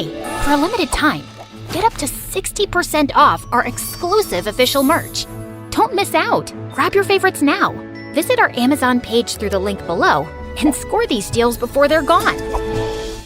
Hey, for a limited time, get up to 60% off our exclusive official merch. Don't miss out. Grab your favorites now. Visit our Amazon page through the link below and score these deals before they're gone.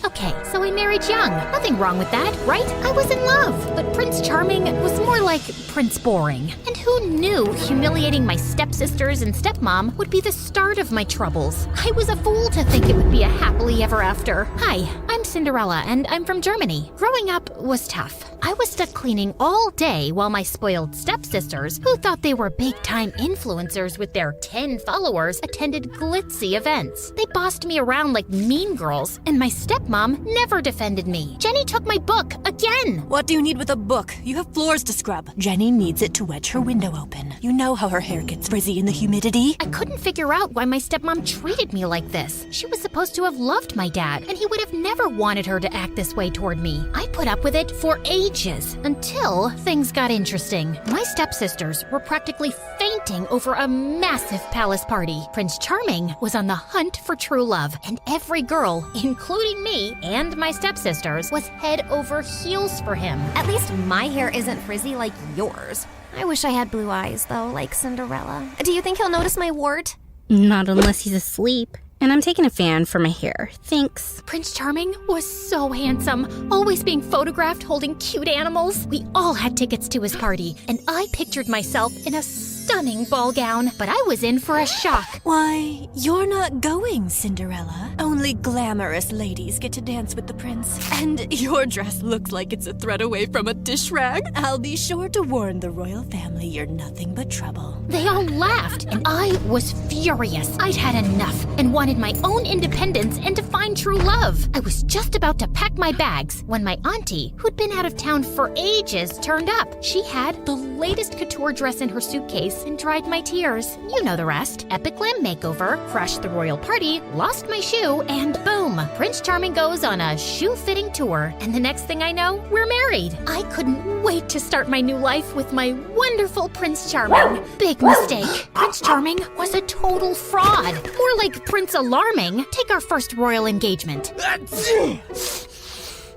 Okay, so I married young. Nothing wrong with that, right? I was in love, but Prince Charming was more like Prince Boring. And who knew humiliating my stepsisters and stepmom would be the start of my troubles? I was a fool to think it would be a happily ever after. Hi, I'm Cinderella, and I'm from Germany. Growing up was tough. I was stuck cleaning all day while my spoiled stepsisters, who thought they were big-time influencers with their 10 followers, attended glitzy events. They bossed me around like mean girls, and my stepmom never defended me. Jenny took my book again. What do you need with a book? You have floors to scrub. Jenny needs it to wedge her window open. You know how her hair gets frizzy in the humidity. I couldn't figure out why my stepmom treated me like this. She was supposed to have loved my dad, and he would have never wanted her to act this way toward me. I put up with it for ages, until things got interesting. My stepsisters were practically fainting over a massive palace party. Prince Charming was on the hunt for true love, and every girl, including me and my stepsisters, was head over heels for him. At least my hair isn't frizzy like yours. I wish I had blue eyes, though, like Cinderella. Do you think he'll notice my wart? Not unless he's asleep. And I'm taking a fan for my hair. Thanks. Prince Charming was so handsome, always being photographed holding cute animals. We all had tickets to his party, and I pictured myself in a stunning ball gown, but I was in for a shock. Why, you're not going, Cinderella. Only glamorous ladies get to dance with the prince. And your dress looks like it's a thread away from a dish rag. I'll be sure to warn the royal family you're nothing but trouble. They all laughed, and I was furious. I'd had enough and wanted my own independence and to find true love. I was just about to pack my bags when my auntie, who'd been out of town for ages, turned up. She had the latest couture dress in her suitcase and dried my tears. You know the rest. Epic glam makeover, crashed the royal party, lost my shoe, and boom, Prince Charming goes on a shoe-fitting tour. And the next thing I know, we're married. I couldn't wait to start my new life with my wonderful Prince Charming. Big mistake. Prince Charming was a total fraud. More like Prince Alarming. Take our first royal engagement.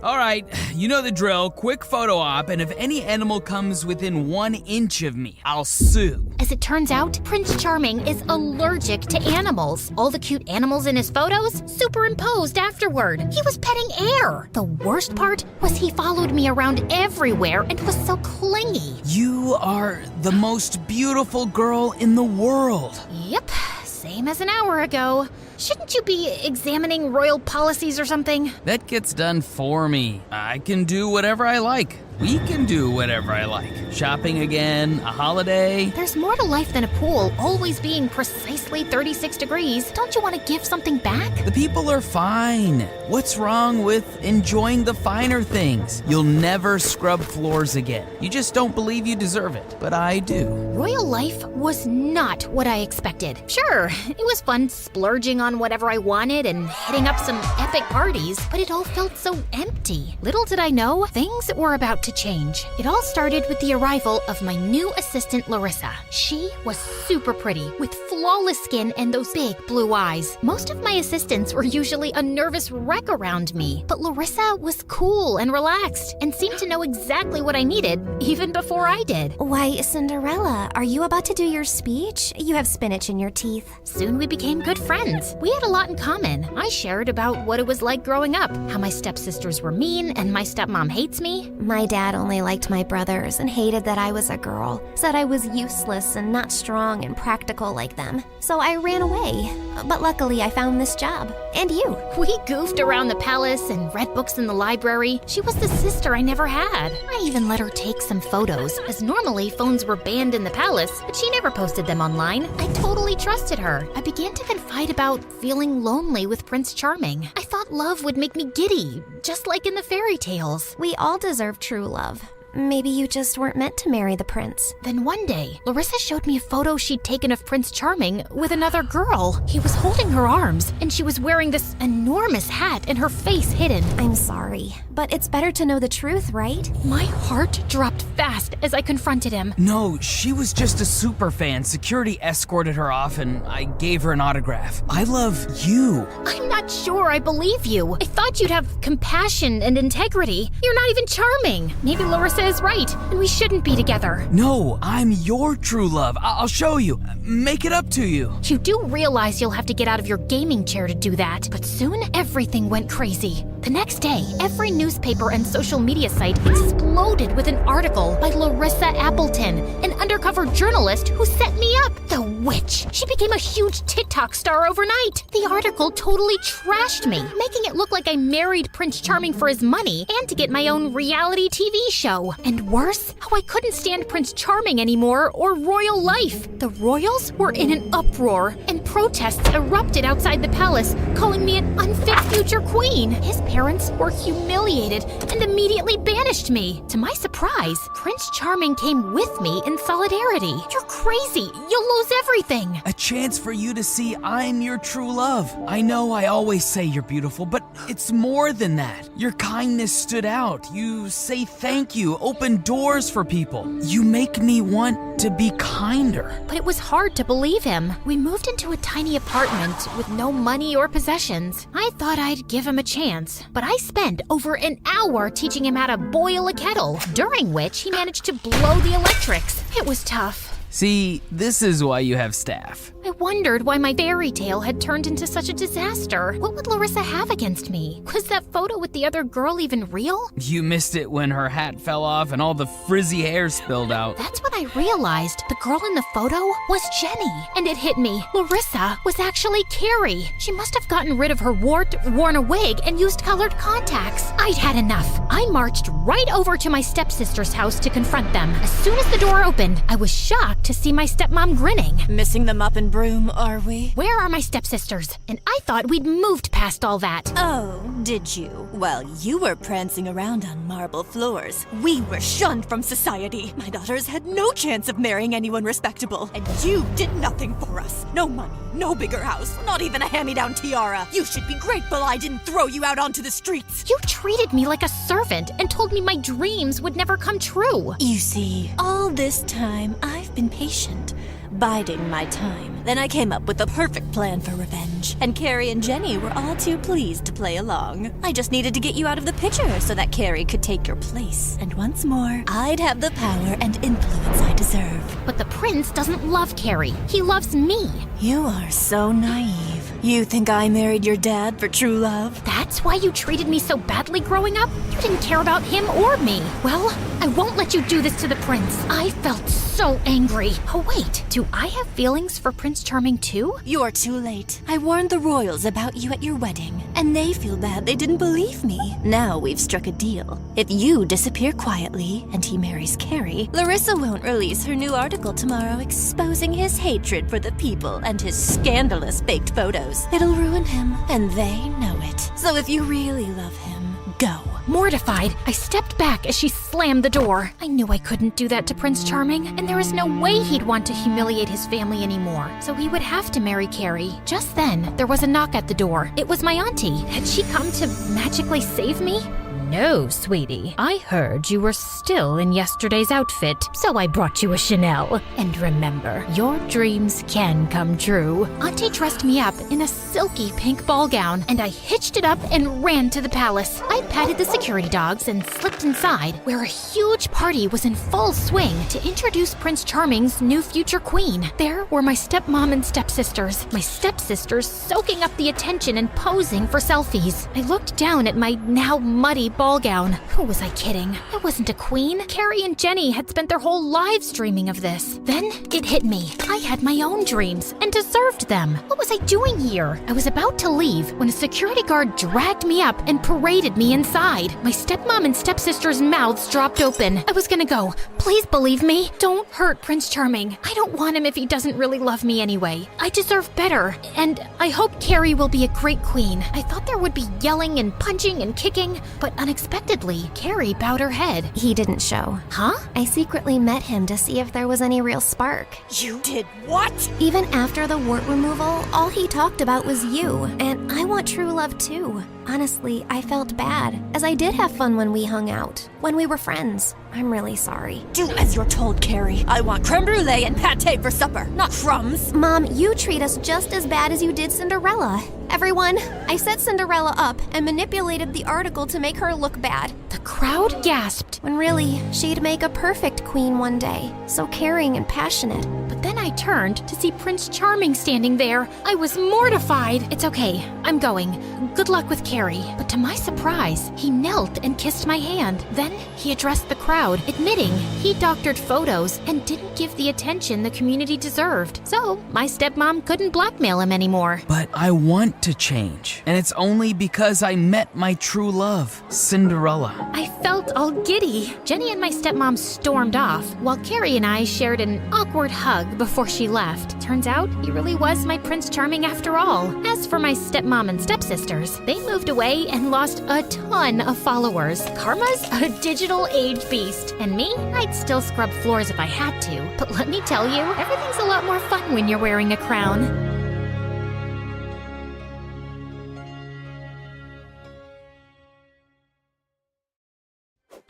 All right, you know the drill. Quick photo op, and if any animal comes within 1 inch of me, I'll sue. As it turns out, Prince Charming is allergic to animals. All the cute animals in his photos superimposed afterward. He was petting air. The worst part was he followed me around everywhere and was so clingy. You are the most beautiful girl in the world. Yep, same as an hour ago. Shouldn't you be examining royal policies or something? That gets done for me. I can do whatever I like. We can do whatever I like. Shopping again, a holiday. There's more to life than a pool always being precisely 36 degrees. Don't you want to give something back? The people are fine. What's wrong with enjoying the finer things? You'll never scrub floors again. You just don't believe you deserve it, but I do. Royal life was not what I expected. Sure, it was fun splurging on whatever I wanted and hitting up some epic parties, but it all felt so empty. Little did I know, things were about to change. It all started with the arrival of my new assistant, Larissa. She was super pretty, with flawless skin and those big blue eyes. Most of my assistants were usually a nervous wreck around me, but Larissa was cool and relaxed and seemed to know exactly what I needed, even before I did. Why, Cinderella, are you about to do your speech? You have spinach in your teeth. Soon we became good friends. We had a lot in common. I shared about what it was like growing up, how my stepsisters were mean and my stepmom hates me. My dad only liked my brothers and hated that I was a girl, said I was useless and not strong and practical like them. So I ran away. But luckily I found this job. And you. We goofed around the palace and read books in the library. She was the sister I never had. I even let her take some photos, as normally phones were banned in the palace, but she never posted them online. I totally trusted her. I began to confide about feeling lonely with Prince Charming. I thought love would make me giddy, just like in the fairy tales. We all deserve true love. maybe you just weren't meant to marry the prince. Then one day, Larissa showed me a photo she'd taken of Prince Charming with another girl. He was holding her arms, and she was wearing this enormous hat and her face hidden. I'm sorry, but it's better to know the truth, right? My heart dropped fast as I confronted him. No, she was just a super fan. Security escorted her off and I gave her an autograph. I love you. I'm not sure I believe you. I thought you'd have compassion and integrity. You're not even charming. Maybe Larissa is right, and we shouldn't be together. No, I'm your true love. I'll show you. Make it up to you. You do realize you'll have to get out of your gaming chair to do that, but soon everything went crazy. The next day, every newspaper and social media site exploded with an article by Larissa Appleton, an undercover journalist who set me up. The witch. She became a huge TikTok star overnight. The article totally trashed me, making it look like I married Prince Charming for his money and to get my own reality TV show. And worse, how I couldn't stand Prince Charming anymore or royal life. The royals were in an uproar, and protests erupted outside the palace, calling me an unfit future queen. His parents were humiliated and immediately banished me. To my surprise, Prince Charming came with me in solidarity. You're crazy. You'll lose everything. A chance for you to see I'm your true love. I know I always say you're beautiful, but it's more than that. Your kindness stood out. You say thank you, open doors for people. You make me want to be kinder. But it was hard to believe him. We moved into a tiny apartment with no money or possessions. I thought I'd give him a chance, but I spent over an hour teaching him how to boil a kettle, during which he managed to blow the electrics. It was tough. See, this is why you have staff. I wondered why my fairy tale had turned into such a disaster. What would Larissa have against me? Was that photo with the other girl even real? You missed it when her hat fell off and all the frizzy hair spilled out. That's when I realized the girl in the photo was Jenny. And it hit me. Larissa was actually Carrie. She must have gotten rid of her wart, worn a wig, and used colored contacts. I'd had enough. I marched right over to my stepsister's house to confront them. As soon as the door opened, I was shocked to see my stepmom grinning. Missing the mop and broom, are we? Where are my stepsisters? And I thought we'd moved past all that. Oh, did you? Well, you were prancing around on marble floors. We were shunned from society. My daughters had no chance of marrying anyone respectable. And you did nothing for us. No money, no bigger house, not even a hand-me-down tiara. You should be grateful I didn't throw you out onto the streets. You treated me like a servant and told me my dreams would never come true. You see, all this time I've been patient, biding my time. Then I came up with a perfect plan for revenge, and Carrie and Jenny were all too pleased to play along. I just needed to get you out of the picture so that Carrie could take your place. And once more, I'd have the power and influence I deserve. But the prince doesn't love Carrie. He loves me. You are so naive. You think I married your dad for true love? That's why you treated me so badly growing up? You didn't care about him or me. Well, I won't let you do this to the prince. I felt so angry. Oh wait, do I have feelings for Prince Charming too? You're too late. I warned the royals about you at your wedding, and they feel bad they didn't believe me. Now we've struck a deal. If you disappear quietly and he marries Carrie, Larissa won't release her new article tomorrow exposing his hatred for the people and his scandalous faked photos. It'll ruin him, and they know it. So if you really love him, go. Mortified, I stepped back as she slammed the door. I knew I couldn't do that to Prince Charming, and there was no way he'd want to humiliate his family anymore, so he would have to marry Carrie. Just then, there was a knock at the door. It was my auntie. Had she come to magically save me? No, sweetie. I heard you were still in yesterday's outfit, so I brought you a Chanel. And remember, your dreams can come true. Auntie dressed me up in a silky pink ball gown, and I hitched it up and ran to the palace. I patted the security dogs and slipped inside, where a huge party was in full swing to introduce Prince Charming's new future queen. There were my stepmom and stepsisters. My stepsisters soaking up the attention and posing for selfies. I looked down at my now muddy ball gown. Who was I kidding? I wasn't a queen. Carrie and Jenny had spent their whole lives dreaming of this. Then it hit me. I had my own dreams and deserved them. What was I doing here? I was about to leave when a security guard dragged me up and paraded me inside. My stepmom and stepsister's mouths dropped open. I was gonna go. Please Please believe me. Don't hurt Prince Charming. I don't want him if he doesn't really love me anyway. I deserve better. And I hope Carrie will be a great queen. I thought there would be yelling and punching and kicking, but unexpectedly, Carrie bowed her head. He didn't show. Huh? I secretly met him to see if there was any real spark. You did what? Even after the wart removal, all he talked about was you, and I want true love too. Honestly, I felt bad, as I did have fun when we hung out, when we were friends. I'm really sorry. Do as you're told, Carrie. I want creme brulee and pate for supper, not crumbs. Mom, you treat us just as bad as you did Cinderella. Everyone, I set Cinderella up and manipulated the article to make her look bad. The crowd gasped. When really, she'd make a perfect queen one day. So caring and passionate. But then I turned to see Prince Charming standing there. I was mortified. It's okay. I'm going. Good luck with Carrie. But to my surprise, he knelt and kissed my hand. Then he addressed the crowd, admitting he doctored photos and didn't give the attention the community deserved. So my stepmom couldn't blackmail him anymore. But I want to change, and it's only because I met my true love, Cinderella. I felt all giddy. Jenny and my stepmom stormed off, while Carrie and I shared an awkward hug before she left. Turns out he really was my Prince Charming after all. As for my stepmom and stepsisters, they moved away and lost a ton of followers. Karma's a digital age beast, and me, I'd still scrub floors if I had to. But let me tell you, everything's a lot more fun when you're wearing a crown.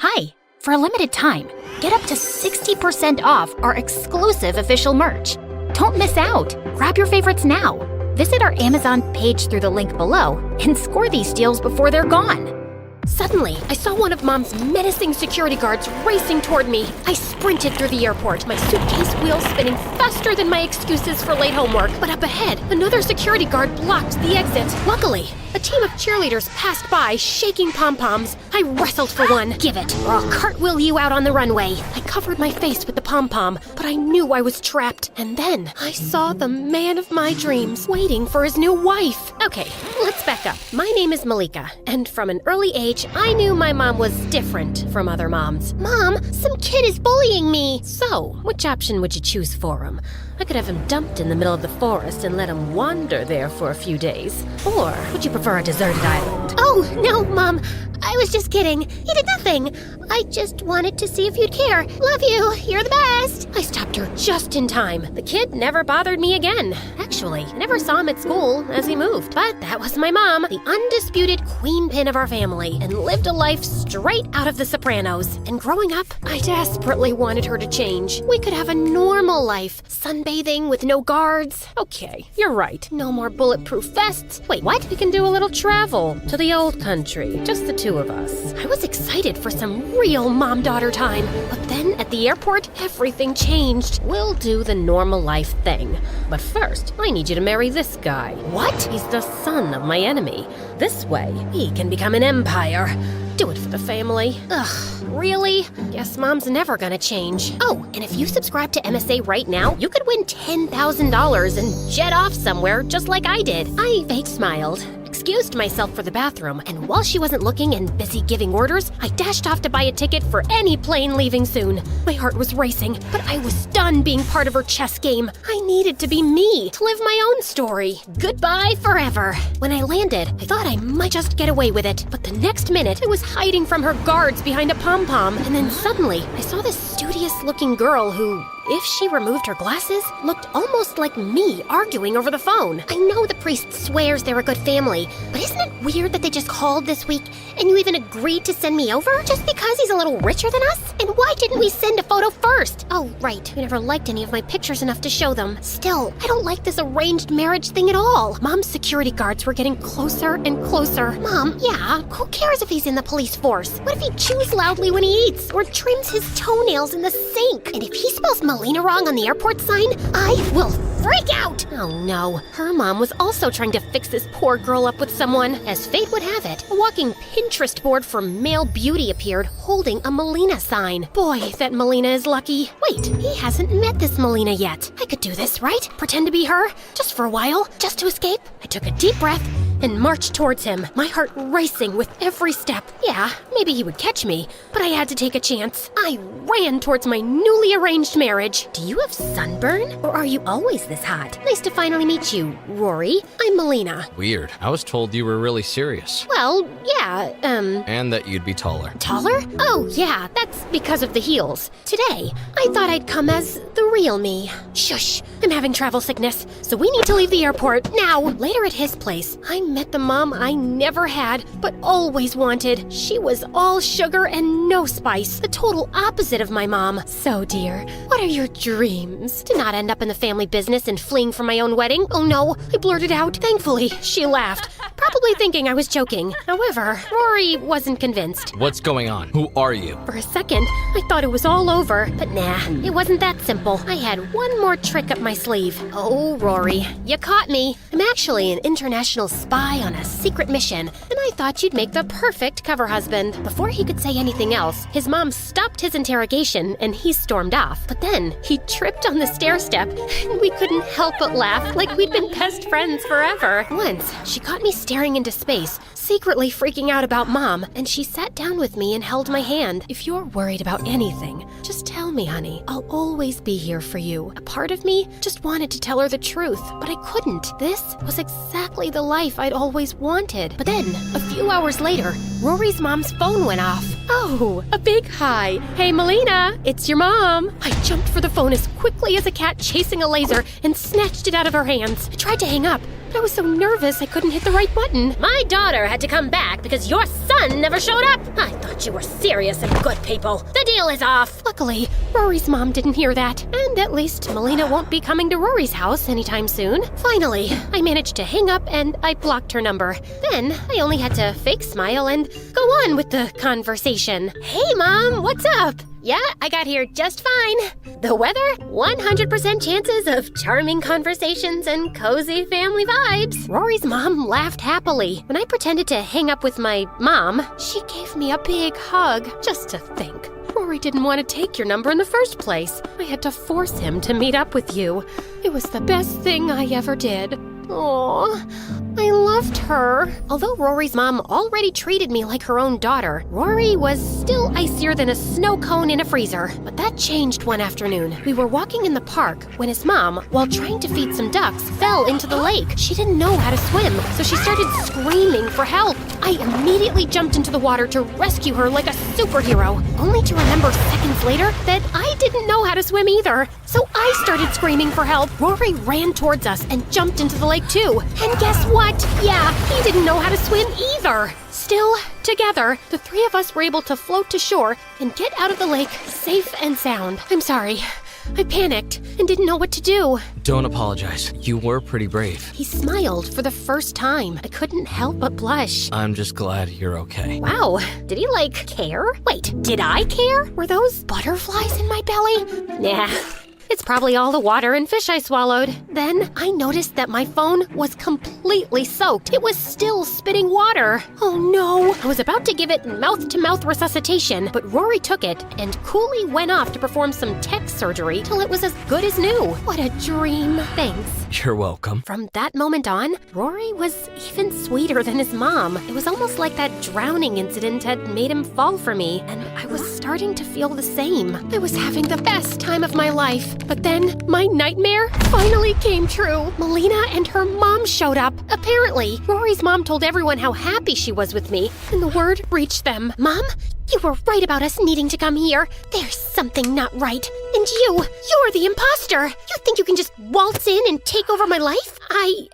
Hi! For a limited time, get up to 60% off our exclusive official merch. Don't miss out! Grab your favorites now. Visit our Amazon page through the link below and score these deals before they're gone. Suddenly, I saw one of Mom's menacing security guards racing toward me. I sprinted through the airport, my suitcase wheels spinning faster than my excuses for late homework. But up ahead, another security guard blocked the exit. Luckily, a team of cheerleaders passed by, shaking pom-poms. I wrestled for one. Give it, or I'll cartwheel you out on the runway. I covered my face with the pom-pom, but I knew I was trapped. And then I saw the man of my dreams waiting for his new wife. Okay, let's back up. My name is Malika, and from an early age, I knew my mom was different from other moms. Mom, some kid is bullying me. So, which option would you choose for him? I could have him dumped in the middle of the forest and let him wander there for a few days. Or would you prefer a deserted island? Oh, no, Mom. I was just kidding. He did nothing. I just wanted to see if you'd care. Love you. You're the best. I stopped her just in time. The kid never bothered me again. Actually, I never saw him at school as he moved. But that was my mom, the undisputed queen pin of our family, and lived a life straight out of The Sopranos. And growing up, I desperately wanted her to change. We could have a normal life, sunbathing with no guards. Okay, you're right. No more bulletproof vests. Wait, what? We can do a little travel to the old country, just the two of us. I was excited for some real mom-daughter time, but then at the airport, everything changed. We'll do the normal life thing. But first, I need you to marry this guy. What? He's the son of my enemy. This way, he can become an empire. Do it for the family. Ugh, really? Guess Mom's never gonna change. Oh, and if you subscribe to MSA right now, you could win $10,000 and jet off somewhere just like I did. I fake smiled, excused myself for the bathroom, and while she wasn't looking and busy giving orders, I dashed off to buy a ticket for any plane leaving soon. My heart was racing, but I was done being part of her chess game. I needed to be me, to live my own story. Goodbye forever. When I landed, I thought I might just get away with it, but the next minute, I was hiding from her guards behind a pom-pom, and then suddenly, I saw this studious-looking girl who, if she removed her glasses, looked almost like me arguing over the phone. I know the priest swears they're a good family, but isn't it weird that they just called this week and you even agreed to send me over? Just because he's a little richer than us? And why didn't we send a photo first? Oh, right, you never liked any of my pictures enough to show them. Still, I don't like this arranged marriage thing at all. Mom's security guards were getting closer and closer. Mom, yeah, who cares if he's in the police force? What if he chews loudly when he eats or trims his toenails in the sink? And if he spells Melina wrong on the airport sign, I will freak out! Oh no, her mom was also trying to fix this poor girl up with someone. As fate would have it, a walking Pinterest board for male beauty appeared holding a Melina sign. Boy, that Melina is lucky. Wait, he hasn't met this Melina yet. I could do this, right? Pretend to be her, just for a while, just to escape. I took a deep breath and marched towards him, my heart racing with every step. Yeah, maybe he would catch me, but I had to take a chance. I ran towards my newly arranged marriage. Do you have sunburn? Or are you always this hot? Nice to finally meet you, Rory. I'm Melina. Weird. I was told you were really serious. Well, yeah, And that you'd be taller. Taller? Oh, yeah, that's because of the heels. Today, I thought I'd come as the real me. Shush, I'm having travel sickness, so we need to leave the airport now. Later at his place, I met the mom I never had, but always wanted. She was all sugar and no spice, the total opposite of my mom. So, dear, what are your dreams? To not end up in the family business and fleeing from my own wedding? Oh no, I blurted out. Thankfully, she laughed, probably thinking I was joking. However, Rory wasn't convinced. What's going on? Who are you? For a second, I thought it was all over, but nah, it wasn't that simple. I had one more trick up my sleeve. Oh, Rory, you caught me. I'm actually an international spy on a secret mission, and I thought you'd make the perfect cover husband. Before he could say anything else, his mom stopped his interrogation and he stormed off. But then he tripped on the stair step, and we couldn't help but laugh like we'd been best friends forever. Once, she caught me staring into space, secretly freaking out about Mom, and she sat down with me and held my hand. If you're worried about anything, just tell me, honey. I'll always be here for you. A part of me just wanted to tell her the truth, but I couldn't. This was exactly the life I'd always wanted. But then, a few hours later, Rory's mom's phone went off. Oh, a big hi. Hey, Melina, it's your mom. I jumped for the phone as quickly as a cat chasing a laser and snatched it out of her hands. I tried to hang up. I was so nervous I couldn't hit the right button. My daughter had to come back because your son never showed up. I thought you were serious and good people. The deal is off. Luckily, Rory's mom didn't hear that. And at least Melina won't be coming to Rory's house anytime soon. Finally, I managed to hang up and I blocked her number. Then I only had to fake smile and go on with the conversation. Hey, Mom, what's up? Yeah, I got here just fine. The weather? 100% chances of charming conversations and cozy family vibes. Rory's mom laughed happily. When I pretended to hang up with my mom, she gave me a big hug. Just to think, Rory didn't want to take your number in the first place. I had to force him to meet up with you. It was the best thing I ever did. Aww, I loved her. Although Rory's mom already treated me like her own daughter, Rory was still icier than a snow cone in a freezer. But that changed one afternoon. We were walking in the park when his mom, while trying to feed some ducks, fell into the lake. She didn't know how to swim, so she started screaming for help. I immediately jumped into the water to rescue her like a superhero, only to remember seconds later that I didn't know how to swim either. So I started screaming for help. Rory ran towards us and jumped into the lake too. And guess what? Yeah, he didn't know how to swim either. Still, together, the three of us were able to float to shore and get out of the lake safe and sound. I'm sorry. I panicked and didn't know what to do. Don't apologize. You were pretty brave. He smiled for the first time. I couldn't help but blush. I'm just glad you're okay. Wow, did he, care? Wait, did I care? Were those butterflies in my belly? Nah. It's probably all the water and fish I swallowed. Then I noticed that my phone was completely soaked. It was still spitting water. Oh no. I was about to give it mouth-to-mouth resuscitation, but Rory took it and coolly went off to perform some tech surgery till it was as good as new. What a dream. Thanks. You're welcome. From that moment on, Rory was even sweeter than his mom. It was almost like that drowning incident had made him fall for me, and I was starting to feel the same. I was having the best time of my life. But then, my nightmare finally came true. Melina and her mom showed up. Apparently, Rory's mom told everyone how happy she was with me, and the word reached them. Mom, you were right about us needing to come here. There's something not right. And you're the imposter. You think you can just waltz in and take over my life? I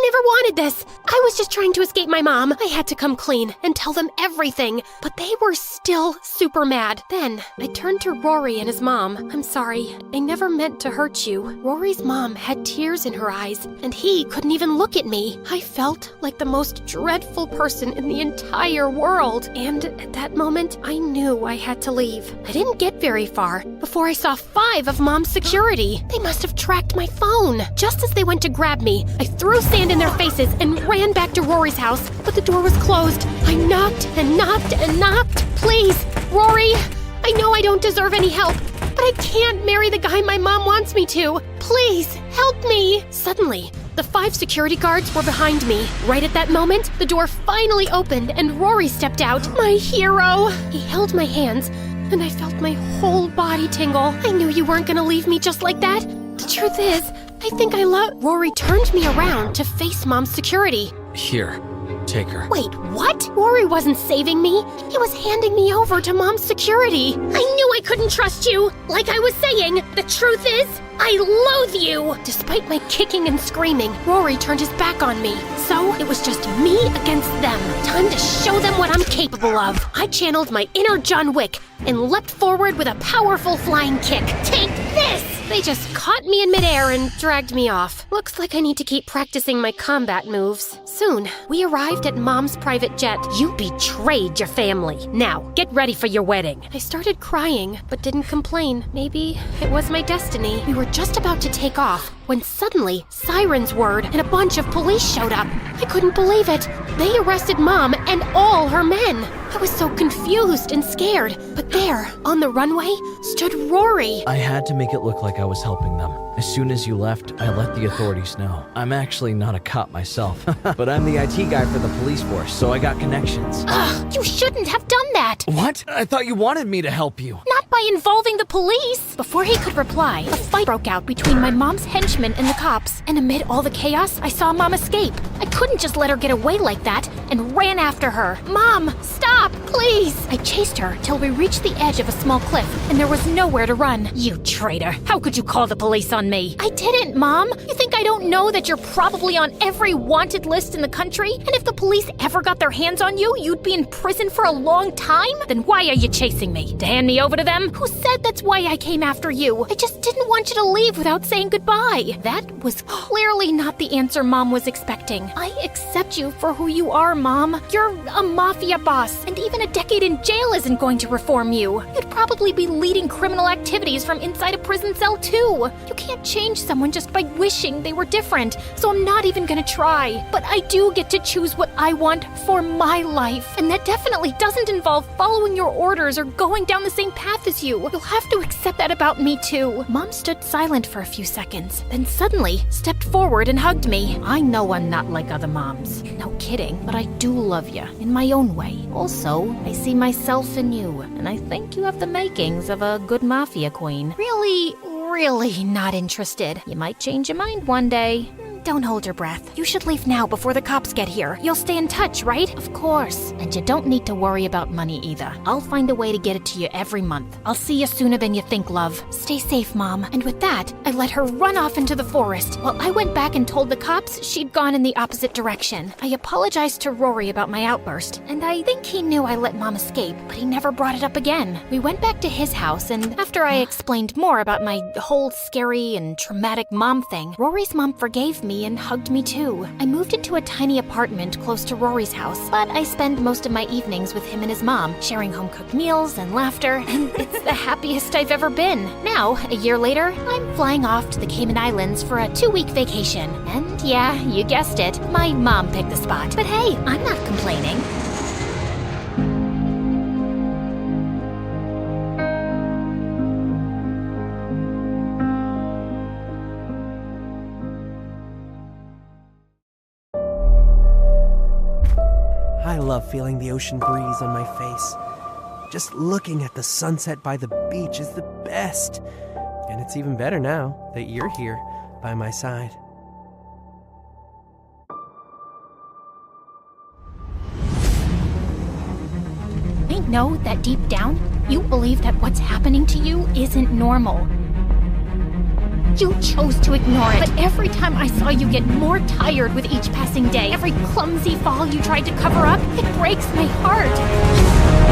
never wanted this. I was just trying to escape my mom. I had to come clean and tell them everything, but they were still super mad. Then I turned to Rory and his mom. I'm sorry. I never meant to hurt you. Rory's mom had tears in her eyes, and he couldn't even look at me. I felt like the most dreadful person in the entire world, and at that moment, I knew I had to leave. I didn't get very far before I saw 5 of Mom's security. They must have tracked my phone. Just as they went to grab me, I threw sand in their faces and ran back to Rory's house, but the door was closed. I knocked and knocked and knocked. Please, Rory, I know I don't deserve any help, but I can't marry the guy my mom wants me to. Please, help me. Suddenly, The 5 security guards were behind me. Right at that moment, the door finally opened and Rory stepped out. My hero! He held my hands, and I felt my whole body tingle. I knew you weren't gonna leave me just like that. The truth is, I think I love... Rory turned me around to face Mom's security. Here, take her. Wait, what? Rory wasn't saving me. He was handing me over to Mom's security. I knew I couldn't trust you. Like I was saying, the truth is, I loathe you. Despite my kicking and screaming, Rory turned his back on me. So it was just me against them. Time to show them what I'm capable of. I channeled my inner John Wick and leapt forward with a powerful flying kick. Take this! They just caught me in midair and dragged me off. Looks like I need to keep practicing my combat moves. Soon, we arrived at Mom's private jet. You betrayed your family. Now, get ready for your wedding. I started crying, but didn't complain. Maybe it was my destiny. We were just about to take off when suddenly sirens whirred and a bunch of police showed up. I couldn't believe it. They arrested Mom and all her men. I was so confused and scared. But there, on the runway, stood Rory. I had to make it look like I was helping them. As soon as you left, I let the authorities know. I'm actually not a cop myself, but I'm the IT guy for the police force, so I got connections. Ugh, you shouldn't have done that. What? I thought you wanted me to help you. Not by involving the police. Before he could reply, a fight broke out between my mom's henchmen and the cops. And amid all the chaos, I saw Mom escape. I couldn't just let her get away like that and ran after her. Mom, stop, please. I chased her till we reached the edge of a small cliff and there was nowhere to run. You traitor. How could you call the police on me? I didn't, Mom. You think I don't know that you're probably on every wanted list in the country? And if the police ever got their hands on you, you'd be in prison for a long time? Then why are you chasing me? To hand me over to them? Who said that's why I came after you? I just didn't want you to leave without saying goodbye. That was clearly not the answer Mom was expecting. I accept you for who you are, Mom. You're a mafia boss, and even a decade in jail isn't going to reform you. You'd probably be leading criminal activities from inside a prison cell too. You can't change someone just by wishing they were different, so I'm not even gonna try. But I do get to choose what I want for my life, and that definitely doesn't involve following your orders or going down the same path as you. You'll have to accept that about me too. Mom stood silent for a few seconds, then suddenly stepped forward and hugged me. I know I'm not like other moms. No kidding, but I do love you in my own way. Also, I see myself in you, and I think you have the makings of a good mafia queen. Really not interested. You might change your mind one day. Don't hold your breath. You should leave now before the cops get here. You'll stay in touch, right? Of course. And you don't need to worry about money either. I'll find a way to get it to you every month. I'll see you sooner than you think, love. Stay safe, Mom. And with that, I let her run off into the forest while I went back and told the cops she'd gone in the opposite direction. I apologized to Rory about my outburst, and I think he knew I let Mom escape, but he never brought it up again. We went back to his house, and after I explained more about my whole scary and traumatic mom thing, Rory's mom forgave me and hugged me too. I moved into a tiny apartment close to Rory's house, but I spend most of my evenings with him and his mom, sharing home-cooked meals and laughter, and it's the happiest I've ever been. Now, a year later, I'm flying off to the Cayman Islands for a 2-week vacation. And yeah, you guessed it, my mom picked the spot. But hey, I'm not complaining. I love feeling the ocean breeze on my face. Just looking at the sunset by the beach is the best. And it's even better now that you're here by my side. I know that deep down, you believe that what's happening to you isn't normal. You chose to ignore it, but every time I saw you get more tired with each passing day, every clumsy fall you tried to cover up, it breaks my heart.